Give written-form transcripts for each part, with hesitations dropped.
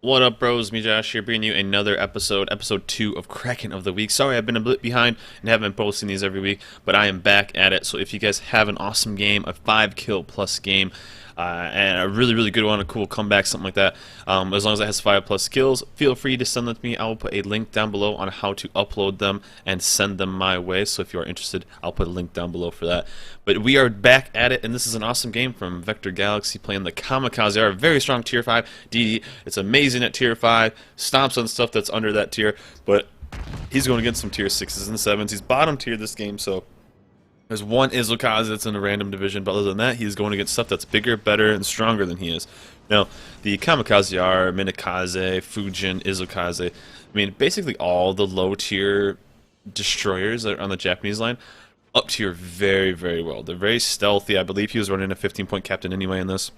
What up, bros? Me, Josh here, bringing you another episode 2 of Kraken of the Week. Sorry, I've been a bit behind and haven't been posting these every week, but I am back at it. So if you guys have an awesome game, a 5-kill plus game, and a really good one, a cool comeback, something like that, as long as it has 5+ kills, feel free to send them to me. I will put a link down below on how to upload them and send them my way. So if you are interested, I'll put a link down below for that. But we are back at it, and this is an awesome game from VectorGalaxy playing the Kamikaze R, very strong tier 5 DD. It's amazing at tier 5, stomps on stuff that's under that tier, but he's going against some tier 6s and 7s. He's bottom tier this game, so there's one Izukaze that's in a random division, but other than that, he's going against stuff that's bigger, better, and stronger than he is. Now, the Kamikaze R, Kamikaze, Fujin, Izukaze, I mean, basically all the low-tier destroyers that are on the Japanese line up tier very well. They're very stealthy. I believe he was running a 15-point captain anyway in this.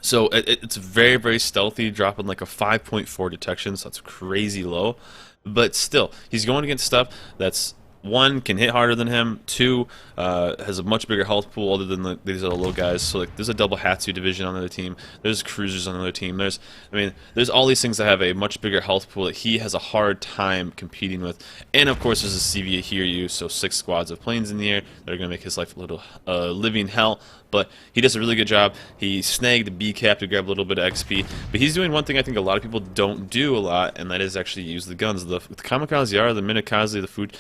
So it's very stealthy, dropping like a 5.4 detection, so that's crazy low. But still, he's going against stuff that's, one, can hit harder than him, two, has a much bigger health pool other than these other low guys. So like, there's a double Hatsu division on the other team, there's cruisers on the other team, there's all these things that have a much bigger health pool that he has a hard time competing with. And of course there's a CV Hiryu, so 6 squads of planes in the air that are going to make his life a little living hell. But he does a really good job. He snagged the B cap to grab a little bit of XP, but he's doing one thing I think a lot of people don't do a lot, and that is actually use the guns. The Kamikaze R, the Kamikaze, the Food,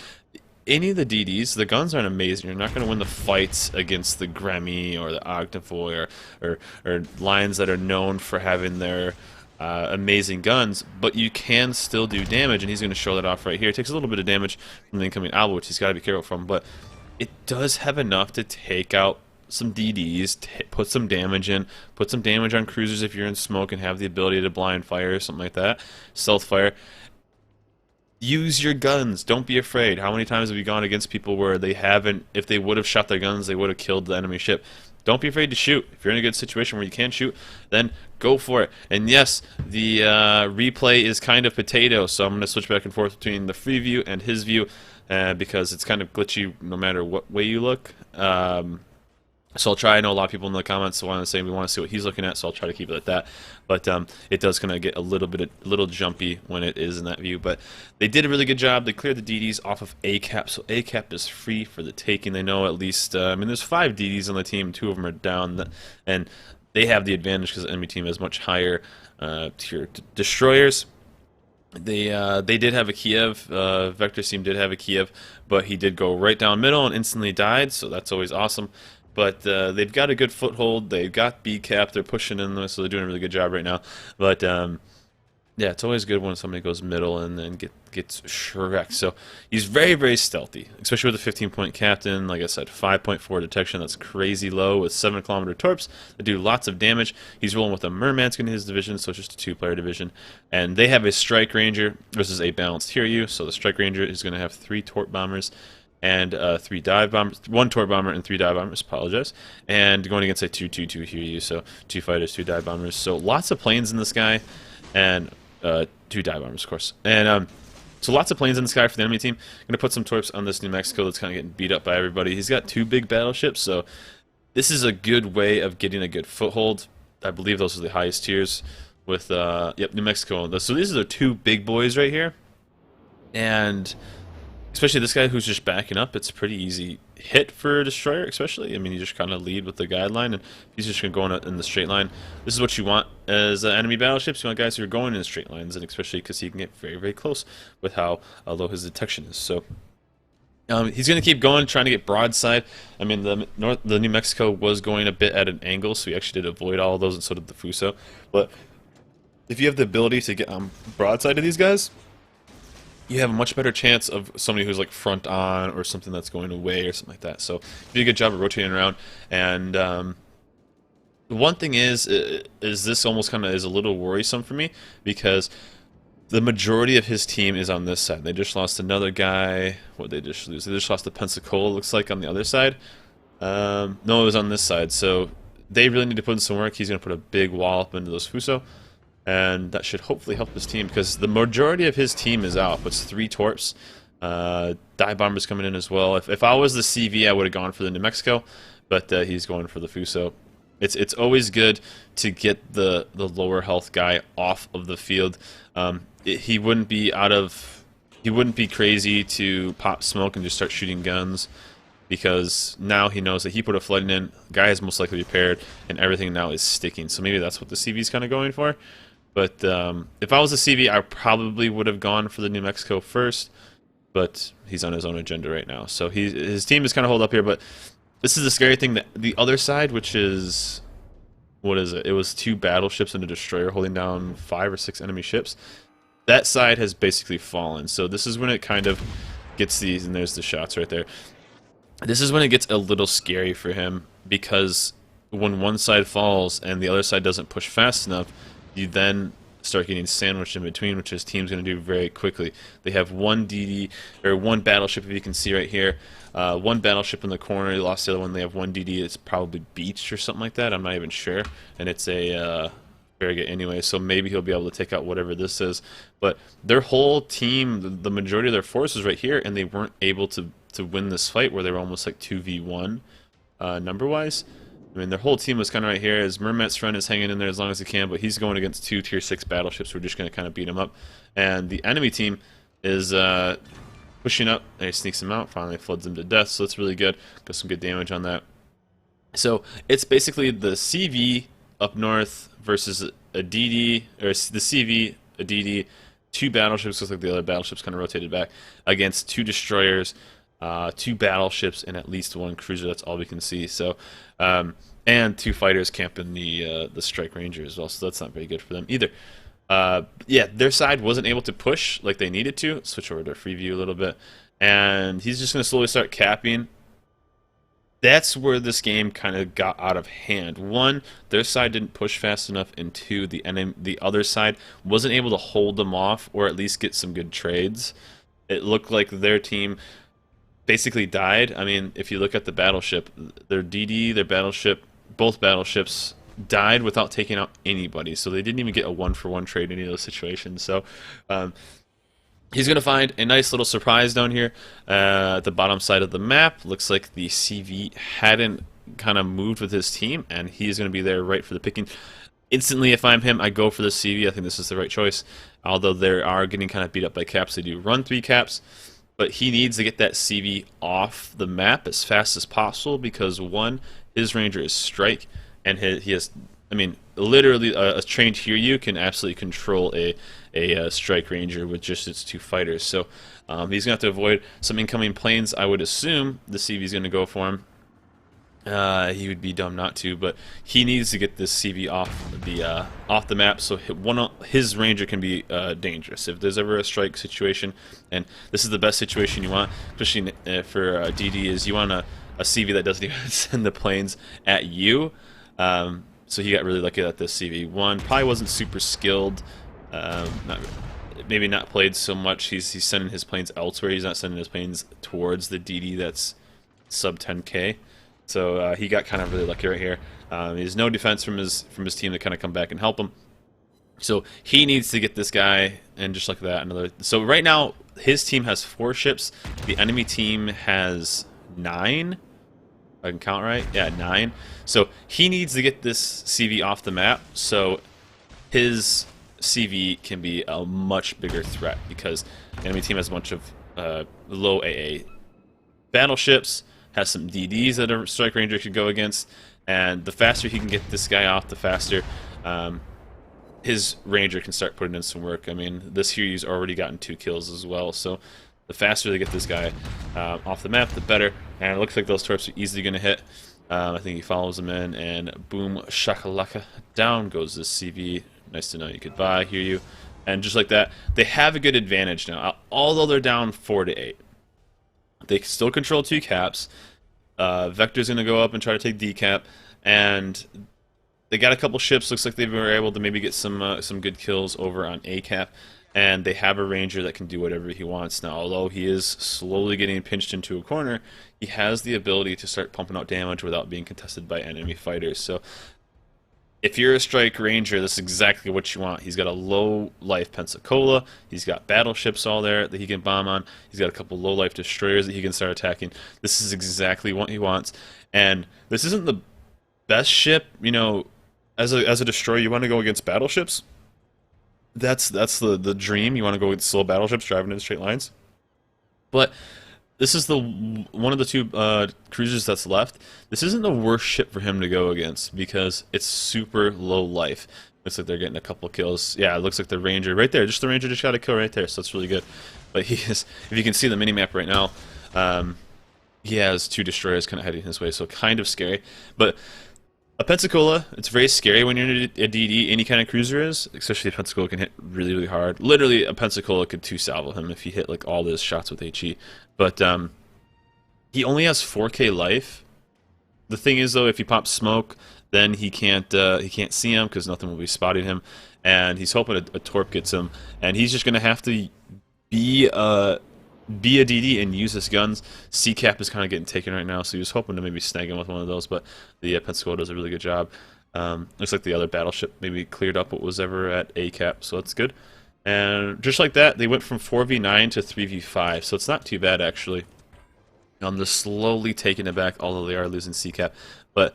any of the DDs, the guns aren't amazing. You're not going to win the fights against the Gremmy or the Octofoy or lines that are known for having their amazing guns, but you can still do damage, and he's going to show that off right here. It takes a little bit of damage from the incoming Alba, which he's got to be careful from, but it does have enough to take out some DDs, put some damage in, put some damage on cruisers if you're in smoke and have the ability to blind fire or something like that, stealth fire. Use your guns. Don't be afraid. How many times have you gone against people where they haven't, if they would have shot their guns, they would have killed the enemy ship? Don't be afraid to shoot. If you're in a good situation where you can shoot, then go for it. And yes, the replay is kind of potato, so I'm going to switch back and forth between the free view and his view because it's kind of glitchy no matter what way you look. So I'll try. I know a lot of people in the comments want to say we want to see what he's looking at, so I'll try to keep it at that. But it does kind of get a little jumpy when it is in that view. But they did a really good job. They cleared the DDs off of A cap, so A cap is free for the taking. They know at least. I mean, there's 5 DDs on the team. 2 of them are down, and they have the advantage because the enemy team has much higher tier destroyers. They did have a Kiev. Vector's team did have a Kiev, but he did go right down middle and instantly died. So that's always awesome. But they've got a good foothold. They've got B cap. They're pushing in there, so they're doing a really good job right now. But yeah, it's always good when somebody goes middle and then gets shreked. So he's very stealthy, especially with a 15-point captain. Like I said, 5.4 detection. That's crazy low with 7-kilometer torps that do lots of damage. He's rolling with a Mermanskin in his division, so it's just a 2-player division. And they have a Strike Ranger versus a balanced Hiryu. So the Strike Ranger is going to have 3 torp bombers and 3 dive bombers, 1 torp bomber and 3 dive bombers, apologize, and going against a 2-2-2 Hiryu, so 2 fighters, 2 dive bombers, so lots of planes in this guy, and 2 dive bombers, of course, and so lots of planes in the sky for the enemy team. Going to put some torps on this New Mexico that's kind of getting beat up by everybody. He's got 2 big battleships, so this is a good way of getting a good foothold. I believe those are the highest tiers with, yep, New Mexico. So these are the 2 big boys right here, and especially this guy who's just backing up, it's a pretty easy hit for a destroyer, especially. I mean, you just kind of lead with the guideline, and he's just going to go in the straight line. This is what you want as enemy battleships. You want guys who are going in straight lines, and especially because he can get very close with how low his detection is. So he's going to keep going, trying to get broadside. I mean, the New Mexico was going a bit at an angle, so he actually did avoid all of those, and so did the Fuso. But if you have the ability to get broadside to these guys, you have a much better chance of somebody who's like front on or something that's going away or something like that. So you do a good job of rotating around. And the one thing is this almost kind of is a little worrisome for me because the majority of his team is on this side. They just lost another guy. What did they just lose? They just lost to Pensacola, looks like, on the other side. No, it was on this side. So they really need to put in some work. He's going to put a big wall up into those Fuso. And that should hopefully help his team because the majority of his team is out. It's 3 torps. Dive bombers coming in as well. If I was the CV, I would have gone for the New Mexico, but he's going for the Fuso. It's always good to get the lower health guy off of the field. He wouldn't be he wouldn't be crazy to pop smoke and just start shooting guns, because now he knows that he put a flooding in, guy is most likely repaired, and everything now is sticking. So maybe that's what the CV is kind of going for. But if I was a CV, I probably would have gone for the New Mexico first, but he's on his own agenda right now. So his team is kind of hold up here, but this is the scary thing, that the other side, which is, what is it? It was 2 battleships and a destroyer holding down 5 or 6 enemy ships. That side has basically fallen. So this is when it kind of gets these, and there's the shots right there. This is when it gets a little scary for him, because when one side falls and the other side doesn't push fast enough, you then start getting sandwiched in between, which his team's going to do very quickly. They have one DD, or one battleship, if you can see right here. One battleship in the corner, they lost the other one. They have one DD, it's probably beached or something like that, I'm not even sure. And it's a Farragut anyway, so maybe he'll be able to take out whatever this is. But their whole team, the majority of their forces right here, and they weren't able to win this fight, where they were almost like 2v1 number-wise. I mean, their whole team was kind of right here, as Mermet's friend is hanging in there as long as he can, but he's going against 2 tier 6 battleships who are just going to kind of beat him up. And the enemy team is pushing up, and he sneaks him out, finally floods him to death, so that's really good. Got some good damage on that. So it's basically the CV up north versus a DD, or the CV, a DD, 2 battleships, looks like the other battleships kind of rotated back, against 2 destroyers, 2 battleships, and at least 1 cruiser. That's all we can see. So, and 2 fighters camping the strike ranger as well. So that's not very good for them either. Yeah, their side wasn't able to push like they needed to. Switch over to free view a little bit, and he's just going to slowly start capping. That's where this game kind of got out of hand. 1, their side didn't push fast enough, and 2, the other side wasn't able to hold them off, or at least get some good trades. It looked like their team basically died. I mean, if you look at the battleship, their DD, their battleship, both battleships died without taking out anybody. So they didn't even get a 1-for-1 trade in any of those situations. So he's going to find a nice little surprise down here at the bottom side of the map. Looks like the CV hadn't kind of moved with his team, and he's going to be there right for the picking. Instantly, if I'm him, I go for the CV. I think this is the right choice. Although they are getting kind of beat up by caps. They do run 3 caps. But he needs to get that CV off the map as fast as possible, because 1, his ranger is strike, and he has, I mean, literally a trained Hiryu can absolutely control a strike ranger with just its 2 fighters. So he's going to have to avoid some incoming planes. I would assume the CV is going to go for him. He would be dumb not to, but he needs to get this CV off the map, so his ranger can be dangerous. If there's ever a strike situation, and this is the best situation you want, especially for DD, is you want a CV that doesn't even send the planes at you. So he got really lucky that this CV1 probably wasn't super skilled, maybe not played so much. He's sending his planes elsewhere. He's not sending his planes towards the DD that's sub 10k. So he got kind of really lucky right here. He has no defense from his team to kind of come back and help him. So he needs to get this guy, and just like that, another. So right now his team has 4 ships. The enemy team has 9. If I can count right, yeah, 9. So he needs to get this CV off the map, so his CV can be a much bigger threat, because the enemy team has a bunch of low AA battleships, has some DDs that a strike ranger could go against, and the faster he can get this guy off, the faster his ranger can start putting in some work. I mean, this Hiryu's already gotten 2 kills as well, so the faster they get this guy off the map, the better. And it looks like those torps are easily going to hit. I think he follows them in, and boom, shakalaka, down goes this CV. Nice to know you could buy, Hiryu. And just like that, they have a good advantage now, although they're down 4-8. They still control 2 caps. Vector's going to go up and try to take decap, and they got a couple ships. Looks like they were able to maybe get some good kills over on A cap, and they have a ranger that can do whatever he wants now. Although he is slowly getting pinched into a corner, he has the ability to start pumping out damage without being contested by enemy fighters. So if you're a strike ranger, this is exactly what you want. He's got a low life Pensacola. He's got battleships all there that he can bomb on. He's got a couple low life destroyers that he can start attacking. This is exactly what he wants. And this isn't the best ship, you know, as a destroyer, you want to go against battleships. That's the dream. You want to go against slow battleships driving in straight lines. But this is the one of the two cruisers that's left. This isn't the worst ship for him to go against because it's super low life. Looks like they're getting a couple kills. Yeah, it looks like the Ranger right there. Just the Ranger just got a kill right there, so that's really good. But he is, if you can see the minimap right now, he has two destroyers kind of heading his way, so kind of scary. But a Pensacola, it's very scary when you're in a DD. Any kind of cruiser is, especially a Pensacola can hit really, really hard. Literally, a Pensacola could two-salvo him if he hit like all his shots with HE. But he only has 4K life. The thing is, though, if he pops smoke, then he can't see him because nothing will be spotting him, and he's hoping a torp gets him, and he's just gonna have to be a DD and use his guns. C-Cap is kind of getting taken right now, so he was hoping to maybe snag him with one of those, but the Pensacola does a really good job. Looks like the other battleship maybe cleared up what was ever at A-Cap, so that's good. And just like that, they went from 4v9 to 3v5, so it's not too bad actually. They're slowly taking it back, although they are losing C-Cap. But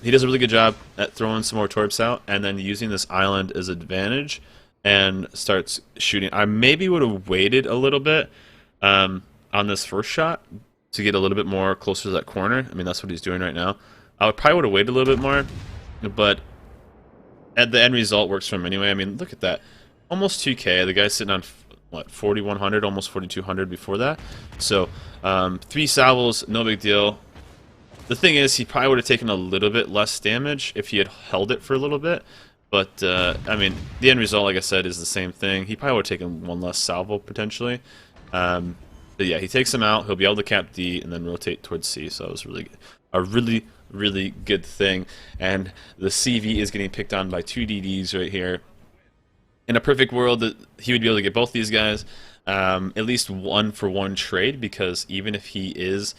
he does a really good job at throwing some more torps out and then using this island as advantage and starts shooting. I maybe would have waited a little bit on this first shot to get a little bit more closer to that corner. I mean, that's what he's doing right now. I probably would have waited a little bit more, but at the end result works for him anyway. I mean, look at that. Almost 2K. The guy's sitting on, what, 4,100, almost 4,200 before that. So, 3 salvos, no big deal. The thing is, he probably would have taken a little bit less damage if he had held it for a little bit. But, I mean, the end result, like I said, is the same thing. He probably would have taken one less salvo, potentially. But yeah, he takes him out. He'll be able to cap D and then rotate towards C. So it was really good. A really, really good thing. And the CV is getting picked on by 2 DDs right here. In a perfect world, he would be able to get both these guys at least 1-for-1 trade, because even if he is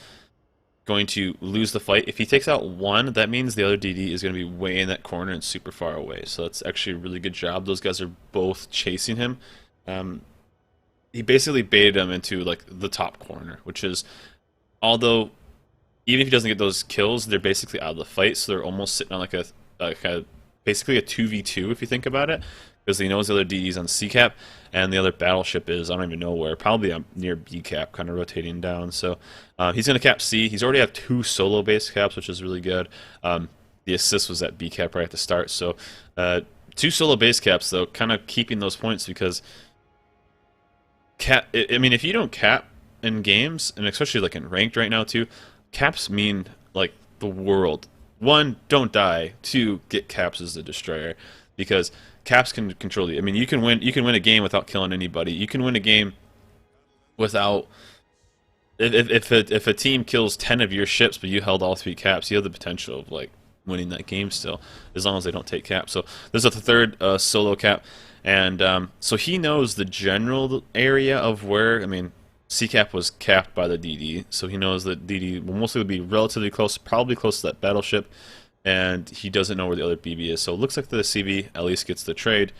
going to lose the fight, if he takes out one, that means the other DD is going to be way in that corner and super far away. So that's actually a really good job. Those guys are both chasing him. He basically baited him into like the top corner, which is, although even if he doesn't get those kills, they're basically out of the fight. So they're almost sitting on like a basically a 2v2 if you think about it, because he knows the other DD's on C-Cap, and the other battleship is, I don't even know where, probably near B-Cap, kind of rotating down. So he's going to cap C. He's already have 2 solo base caps, which is really good. The assist was at B-Cap right at the start. So 2 solo base caps, though, kind of keeping those points, because I mean, if you don't cap in games, and especially like in ranked right now too, caps mean like the world. 1, don't die. 2, get caps as the destroyer, because caps can control you. I mean, you can win a game without killing anybody. You can win a game without, if a team kills 10 of your ships but you held all 3 caps, you have the potential of like winning that game still, as long as they don't take caps. So this is the 3rd solo cap, and so he knows the general area of where, I mean, C-Cap was capped by the DD, so he knows that DD will mostly be relatively close, probably close to that battleship, and he doesn't know where the other BB is. So it looks like the CV at least gets the trade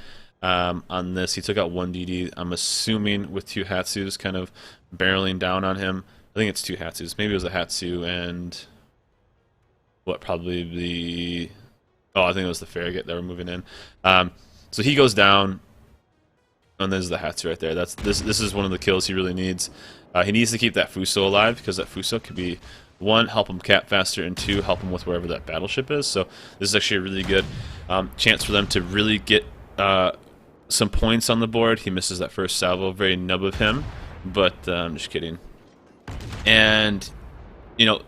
on this. He took out 1 DD, I'm assuming, with 2 Hatsus kind of barreling down on him. I think it's 2 Hatsus. Maybe it was a Hatsu and what, probably the... Oh, I think it was the Farragut that were moving in. So he goes down, and there's the Hatsu right there. This is one of the kills he really needs. He needs to keep that Fuso alive, because that Fuso could be, 1, help him cap faster, and 2, help him with wherever that battleship is. So this is actually a really good chance for them to really get some points on the board. He misses that first salvo, very nub of him, but I'm just kidding. And, you know,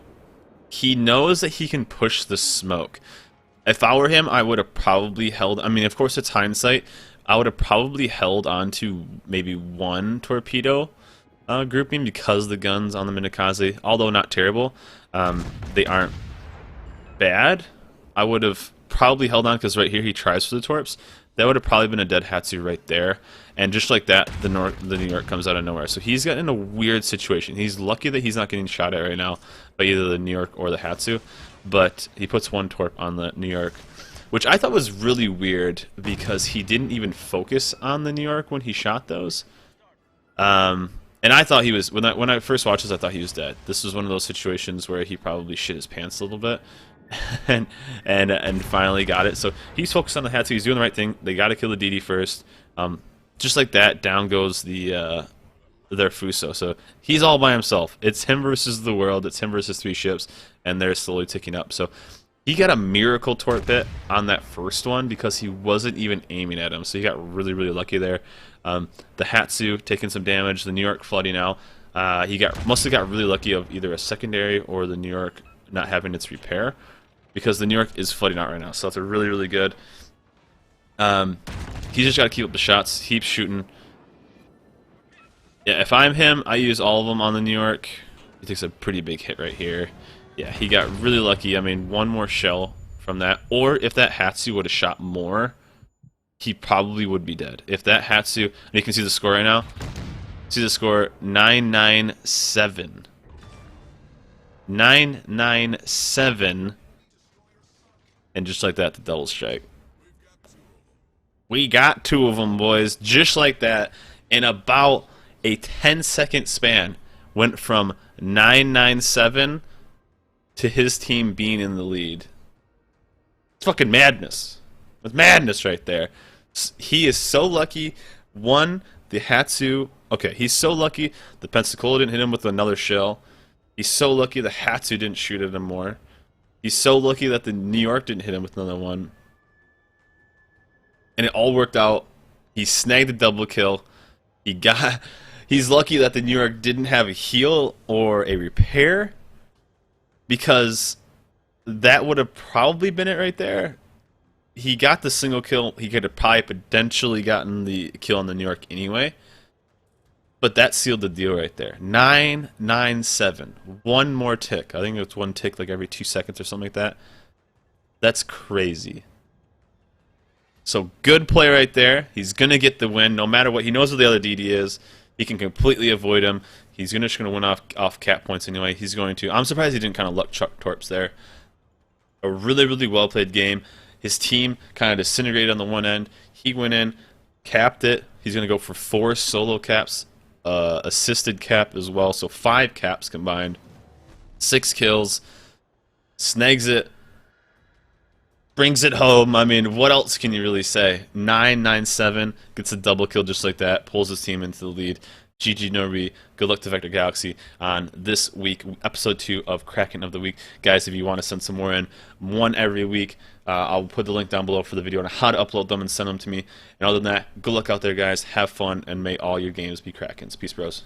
he knows that he can push the smoke. If I were him, I would have probably held, I mean, of course it's hindsight, I would have probably held on to maybe 1 torpedo grouping, because the guns on the Kamikaze, although not terrible, they aren't bad. I would have probably held on, because right here he tries for the torps. That would have probably been a dead Hatsu right there, and just like that, the New York comes out of nowhere. So he's got in a weird situation. He's lucky that he's not getting shot at right now by either the New York or the Hatsu, but he puts 1 torp on the New York, which I thought was really weird, because he didn't even focus on the New York when he shot those. And I thought he was, when I first watched this, I thought he was dead. This was one of those situations where he probably shit his pants a little bit, and finally got it. So he's focused on the Hatsu. He's doing the right thing. They got to kill the DD first. Just like that, down goes their Fuso. So he's all by himself. It's him versus the world. It's him versus 3 ships, and they're slowly ticking up. So he got a miracle torp hit on that first one because he wasn't even aiming at him. So he got really, really lucky there. The Hatsu taking some damage. The New York flooding out. He must have got really lucky of either a secondary or the New York not having its repair, because the New York is flooding out right now. So that's a really, really good. He's just got to keep up the shots, keep shooting. Yeah, if I'm him, I use all of them on the New York. He takes a pretty big hit right here. Yeah, he got really lucky. I mean, one more shell from that. Or if that Hatsu would have shot more, he probably would be dead. If that Hatsu... And you can see the score right now. See the score, 997. 997. And just like that, the double strike. We got 2 of them, boys. Just like that. In about a 10-second span. Went from 997 to his team being in the lead. It's fucking madness. It's madness right there. He is so lucky. One, the Hatsu... Okay, he's so lucky the Pensacola didn't hit him with another shell. He's so lucky the Hatsu didn't shoot at him more. He's so lucky that the New York didn't hit him with another one. And it all worked out. He snagged the double kill. He's lucky that the New York didn't have a heal or a repair, because that would have probably been it right there. He got the single kill. He could have probably potentially gotten the kill on the New York anyway. But that sealed the deal right there. 997. One more tick. I think it's one tick like every 2 seconds or something like that. That's crazy. So good play right there. He's going to get the win no matter what. He knows what the other DD is. He can completely avoid him. He's just going to win off cap points anyway. He's going to. I'm surprised he didn't kind of luck chuck torps there. A really, really well played game. His team kind of disintegrated on the one end. He went in, capped it. He's going to go for 4 solo caps. Assisted cap as well, so 5 caps combined, 6 kills, snags it, brings it home. I mean, what else can you really say? 997, gets a double kill just like that, pulls his team into the lead. GG Norby, good luck to VectorGalaxy on this week, episode 2 of Kraken of the Week. Guys, if you want to send some more in, one every week, I'll put the link down below for the video on how to upload them and send them to me. And other than that, good luck out there, guys. Have fun, and may all your games be Krakens. Peace, bros.